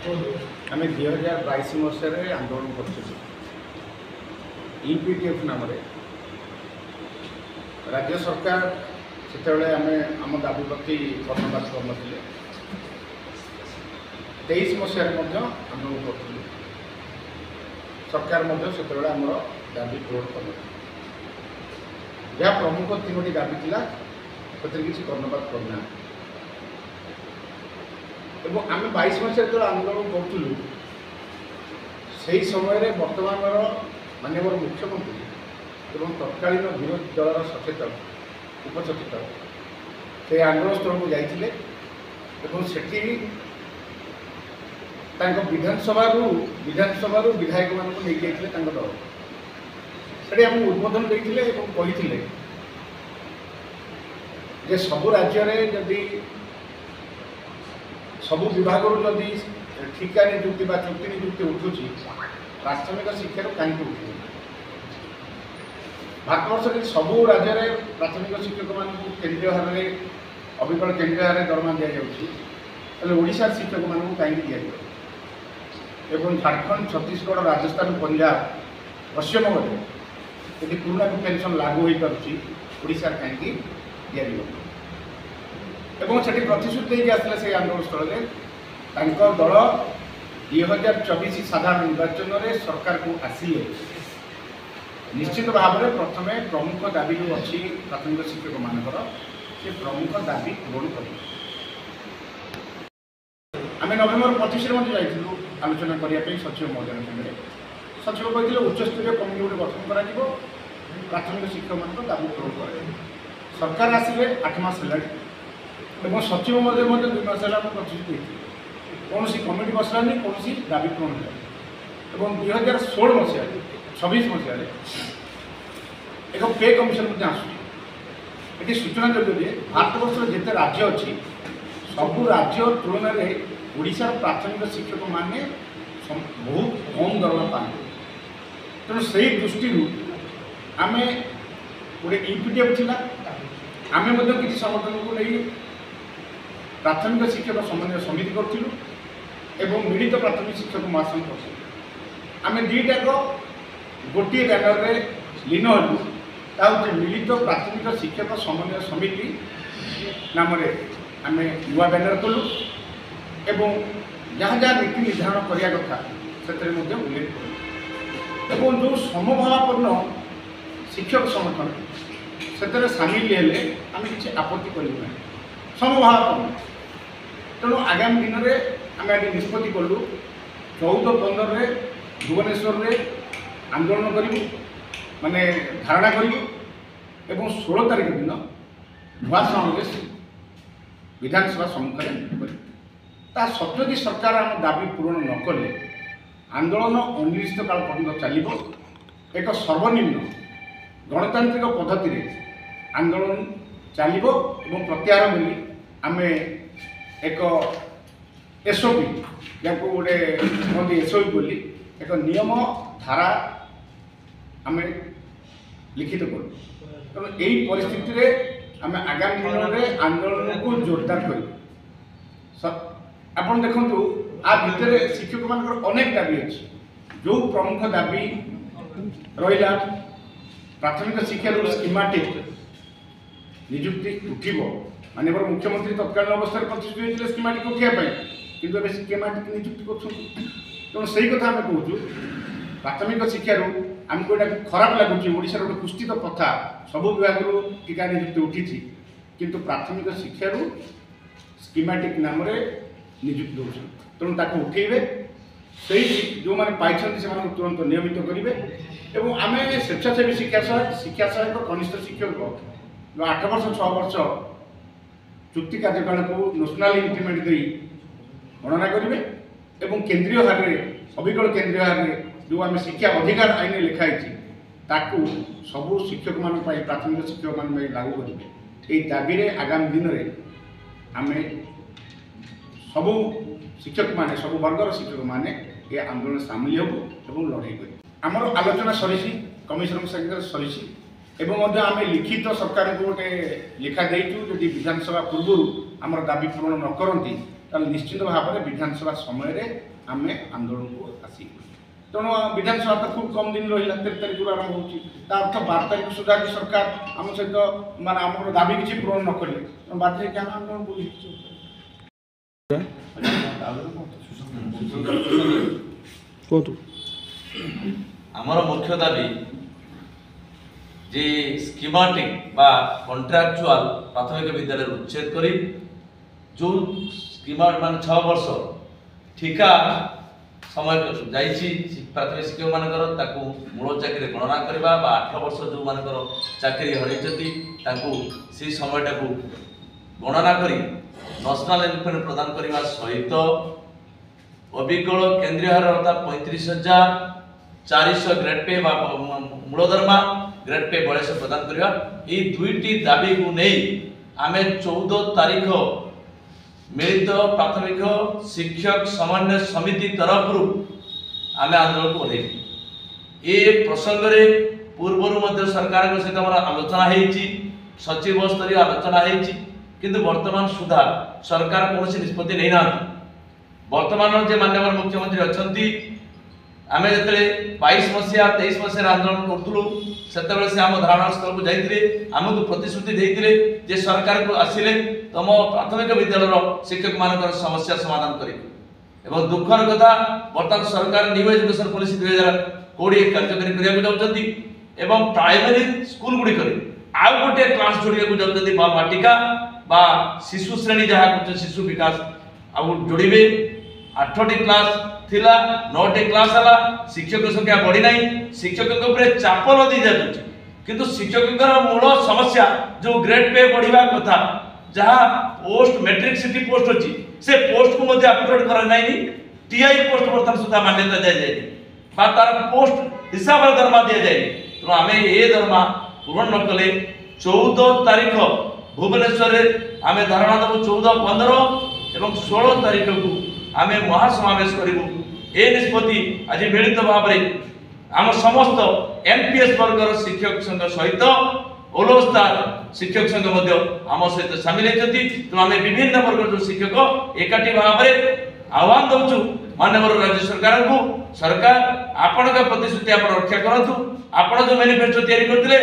आम 2022 मसीह आंदोलन कर यूपीटीएफ नाम राज्य सरकार से आम दाबी प्रति कर्णपात कर 23 मसीह आंदोलन कर सरकार से आम दाबी पूरण कर जहाँ प्रमुख 3टी दाबी थी किसी कर्णपात करना आम 22 मसीह जो आंदोलन करूँ से समय बर्तमान माननीय मुख्यमंत्री एवं तत्कालीन विरोधी दलर सचेतक उपसचेतक से आंदोलन स्थल को जाते सेठी विधानसभा विधायक मानक नहीं दल से आम उद्बोधन देते जे सबु राज्य में जदि सबु विभाग जदि ठिका नियुक्ति चुक्ति नियुक्ति उठुची प्राथमिक शिक्षा कहीं उठू भारतवर्ष के सबु राज्य में प्राथमिक शिक्षक मान केन्द्रीय हार में अविकल केन्द्रीय हार दरमा दि जाशार शिक्षक मान कहीं दि झारखंड छत्तीसगढ़ राजस्थान पंजाब पश्चिमबंग यदि पुराना पेंशन लागू हो पार कहीं से प्रतिश्रुति देके आसला से आंदोलन स्थल में दल 2024 साधारण निर्वाचन में सरकार को आसिले निश्चित भाव में प्रथम प्रमुख दाबी जो अच्छी प्राथमिक शिक्षक मानकर से प्रमुख दाबी पूरण कर आम नवेम्बर 25 जाइलु आलोचना करने सचिव महोदय संगे सचिव कहते उच्चस्तरीय कमिटी गोटे गठन कर प्राथमिक शिक्षक मान दाबी पूरण कर सरकार आसिले 8 मास है सचिव महोदय 2 मास है प्रतिश्रुति कौन सी कमिटी बसलानी कौन सी दाबी पूरण है 2016 मसीह 26 मसीह एक पे कमिशन आसूँ सूचना जोग्य भारतवर्ष जिते राज्य अच्छी सबू राज्य तुलन में ओडिशार प्राथमिक शिक्षक माने बहुत कम दरमा पाते तेणु से दृष्टि आम गोटे यूपीटीएफ थी आम किसी संगठन को नहीं प्राथमिक शिक्षक समन्वय समिति करूँ मिलित प्राथमिक शिक्षक महासंघ कर आम दुईटाक गोटे बैनर में लीन हलु हूँ मिलित प्राथमिक शिक्षक समन्वय समिति नाम आम नुआ बैनर कलु एवं जहाँ जहाँ नीति निर्धारण करने कथा से उल्लेख करूँ जो समभावापन्न शिक्षक संगठन से सामिल हेले आम किसी आपत्ति करूँ समभावापन्न तेणु आगामी दिन में आम आज निष्पत्ति कलु 14-15 में भुवनेश्वर में आंदोलन करूँ माने धारणा करूँ 16 तारीख दिन नुआ समावेश विधानसभा सम्मुखें कर सत्वे सरकार आम दाबी पूरण न कले आंदोलन अनिर्दिष्ट काल पर्यटन चलो एक सर्वनिम्न गणतांत्रिक पद्धति आंदोलन चलो प्रत्याहार मिली आम एक एसओपी जहाँ गोटे कहते एसओपी बोली एक नियम धारा आम लिखित करूँ तेणु यही परिस्थिति आम आगामी दिन में आंदोलन को जोरदार कर आपड़ देखु आ भितर शिक्षक मान अनेक दाबी अच्छी जो प्रमुख दाबी रहा प्राथमिक शिक्षा स्कीमेटिक निजुक्ति उठब माननीय मुख्यमंत्री तत्कालीन अवस्था प्रतिश्रुति स्कीमेटिक उठाई किंतु स्कीमेटिक निजुक्ति कर से कथा आम कहूँ प्राथमिक शिक्षार आमको खराब लगुच ओडिशार गोटे पुष्टित प्रथा सब विभाग टीका निजुक्ति उठी किंतु प्राथमिक शिक्षार स्कीमेटिक नाम निजुक्ति दूसरे तेणु ताको उठेबे से जो मैंने पाई से तुरंत नियमित करेंगे और आम स्वेच्छासेवी शिक्षा सहायक कनिष्ठ शिक्षक जो 8 वर्ष 6 वर्ष चुक्ति कार्यकाल को नेशनल इंक्रीमेंट दे गणना करेंगे और केन्द्रीय हार में अविकल केन्द्रीय हार में जो आम शिक्षा अधिकार आईन लिखाई सबू शिक्षक मान प्राथमिक शिक्षक मान लागू करेंगे ये दाबी आगामी दिन में आम सबू शिक्षक माने सबू वर्गर शिक्षक माने ये आंदोलन सामिल होबू लड़ाई कर आमर आलोचना सरी कमिशन संगे सरी एवं आम लिखित सरकार को गोटे लिखा देचु जदि विधानसभा पूर्व आमर दाबी पूरण न करती निश्चित भाव में विधानसभा समय आम आंदोलन को आसी तेणु विधानसभा तो खूब कम दिन रहा 13 तारीख आरंभ होती अर्थ 12 तारीख सुधा कि सरकार आम सहित माने आम दाबी किसी पूरण न कले बाध्य क्या आंदोलन बोली आमर मुख्य दाबी जे स्कीमेटिक बा कॉन्ट्रैक्चुअल प्राथमिक विद्यालय उच्छेद करी जो स्कीमेट मान 6 वर्ष ठिका समय जाइछि प्राथमिक शिक्षक मानकर ताकू मूल चाकरी गणना करबा बा 8 वर्ष जो मानकर चाकरी हरैछति ताकू से समयटा को गणना करी नेशनल इनफेंट प्रदान करबा सहित अविकल केंद्रीय हार अर्थात 35,400 ग्रेड पे बा मूल दरमा ग्रेड पे बयस प्रदान करबा ई दुईटी दाबी को नहीं आमे 14 तारीख मिलित प्राथमिक शिक्षक समन्वय समिति तरफ आम आंदोलन को ओह्लैलु ए प्रसंग रे पूर्वर सरकार सहित आलोचना होती सचिव स्तर आलोचना होती किंतु वर्तमान सुधा सरकार कौन निष्पत्ति नहीं ना वर्तमान जे माननीय मुख्यमंत्री अच्छा आम जो 22 मसीहा 23 मसीह आंदोलन करूँ से आम धारणा स्थल को जाते आमको प्रतिश्रुति देते जे सरकार को आसिले तुम प्राथमिक विद्यालय शिक्षक मान समस्या समाधान करें दुखर कथा बर्तमान सरकार न्यू एजुकेशन पॉलिसी 2020 कार्यकारी करने प्राइमरी स्कूल गुड़िक आउ गोटे क्लास जोड़ा जाऊँगी बाटिका बा शिशु श्रेणी जहाँ शिशु विकास आउ जोड़े 8टी क्लास थिला 9टी क्लास है शिक्षक संख्या बढ़ी ना शिक्षकों चाप लदी जाऊँ किंतु शिक्षकों मूल समस्या जो ग्रेड पे बढ़िया कथा जहाँ पोस्ट मेट्रिक सिटी पोस्ट अच्छी से पोस्ट को अपग्रेड करा टीआई पोस्ट बर्तमान सुधा मान्यता दी जाए तार पोस्ट हिसाब से दरमा दि जाए तेणु आम ये दरमा पूरण न कले 14 तारीख भुवनेश्वर आम धारणा देव 14, 15 और 16 तारीख को आम महासमावेश करूँ ए निष्पत्ति आज मिलित भाव में आम समस्त एमपीएस वर्गर शिक्षक संघ सहित ओलोस्तार शिक्षक संघ आम सहित सामिल होती तेणु आम विभिन्न वर्ग जो शिक्षक एकाठी भाव में आह्वान दौचु माननीय राज्य सरकार को सरकार आपण प्रतिश्रुति आप रक्षा करूँ आपण जो मैनिफेस्टो तैयारी करते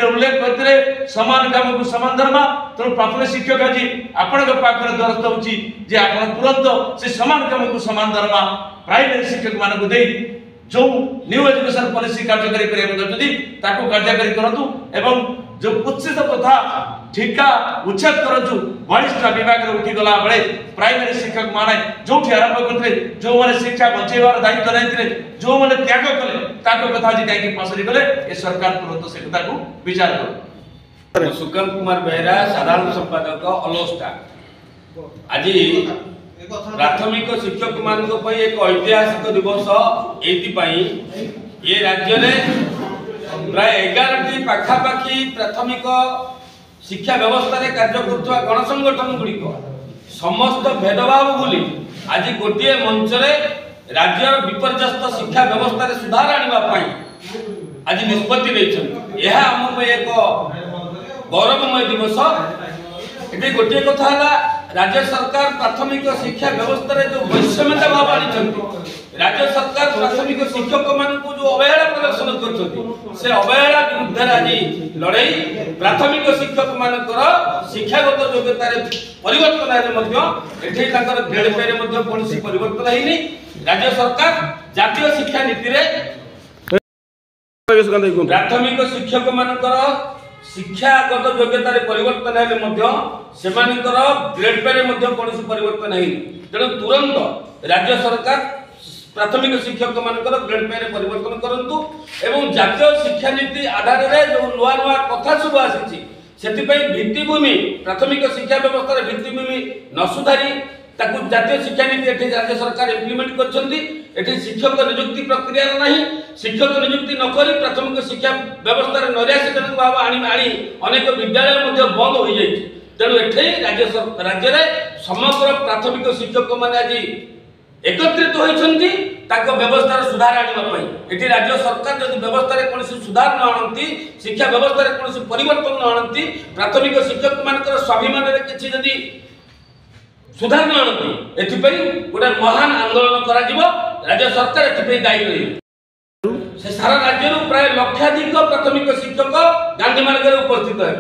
उल्लेख करते समान काम को समान दरमा तेणु प्राथमिक शिक्षक आज आपण पाखे द्वारस्थ होची तुरंत से समान काम को समान दरमा प्राइमरी शिक्षक मानक दे जो न्यू एजुकेशन पॉलिसी कार्यकारी करने कार्यकारी करूँ एवं जो कुत्सित प्रथा ठिका उच्छेद करूँ 42टा विभाग में उठीगला बेले प्राइमरी शिक्षक माने जो आरंभ करते जो मैंने शिक्षा बचाइबार दायित्व नहीं जो मैंने त्याग कले कथा आज कहीं पसरी गले ये सरकार तुरंत से कथा को विचार कर सुकांत कुमार बेहरा साधारण संपादक अलोस्टा आज प्राथमिक शिक्षक मान एक ऐतिहासिक दिवस ये राज्य में प्राय 11टी पाखापाखि प्राथमिक शिक्षा व्यवस्था रे कार्य करथुवा गणसंगठन गुड़िक समस्त भेदभाव भूली आज गोटे मंच रे राज्य विपर्यस्त शिक्षा व्यवस्था रे सुधार आनिबा पई आज निष्पत्ति लेछन यह हम एक गौरवमय दिवस एटे गोटे कथा है राज्य सरकार प्राथमिक शिक्षा व्यवस्था रे जो वैषम्यता भाव आनी राज्य सरकार प्राथमिक शिक्षक मान को जो अवहेला प्रदर्शन करछथि से अवहेला विरुद्ध आज लड़ाई प्राथमिक शिक्षक मानकर शिक्षागत योग्यता रे परिवर्तन आले मध्य एठे ताकर ग्रेड पे रे मध्य कोनसी परिवर्तन हैनी राज्य सरकार जातीय शिक्षा नीति रे प्राथमिक शिक्षक मानकर शिक्षागत योग्यता रे परिवर्तन हेले मध्य सेमानकर ग्रेड पे रे मध्य कोनसी परिवर्तन हैनी तेणु तुरंत राज्य सरकार प्राथमिक शिक्षक मानकर ग्रेड पे रे परिवर्तन करंतु एवं जातीय शिक्षा नीति आधार रे जो नुआ नुआ कथा सब आसी सेति पई भित्तिभूमि प्राथमिक शिक्षा व्यवस्था रे भित्तिभूमि न सुधारी ताकू जातीय शिक्षा नीति एठी राज्य सरकार इम्प्लीमेंट करछंती एठी शिक्षक नियुक्ति प्रक्रिया नहीं शिक्षक नियुक्ति न करी प्राथमिक शिक्षा व्यवस्था रे 89 भाव आनी अनेक विद्यालय मध्ये बंद हो जाई तेणु एठी राज्य रे समग्र प्राथमिक शिक्षक माने आज एकत्रित होइछंती ताको व्यवस्था सुधार आनिबा एठी राज्य सरकार जदि व्यवस्था कौन सुधार न आनती शिक्षा व्यवस्था कौन परिवर्तन न आनती प्राथमिक शिक्षक मानकर स्वाभिमान किसी जदि सुधार आनती एथिपई गोटे महान आंदोलन करा जिवो राज्य सरकार एथिपई दायी रही से सारा राज्य प्राय लक्षाधिक प्राथमिक शिक्षक गांधी मार्ग उपस्थित है।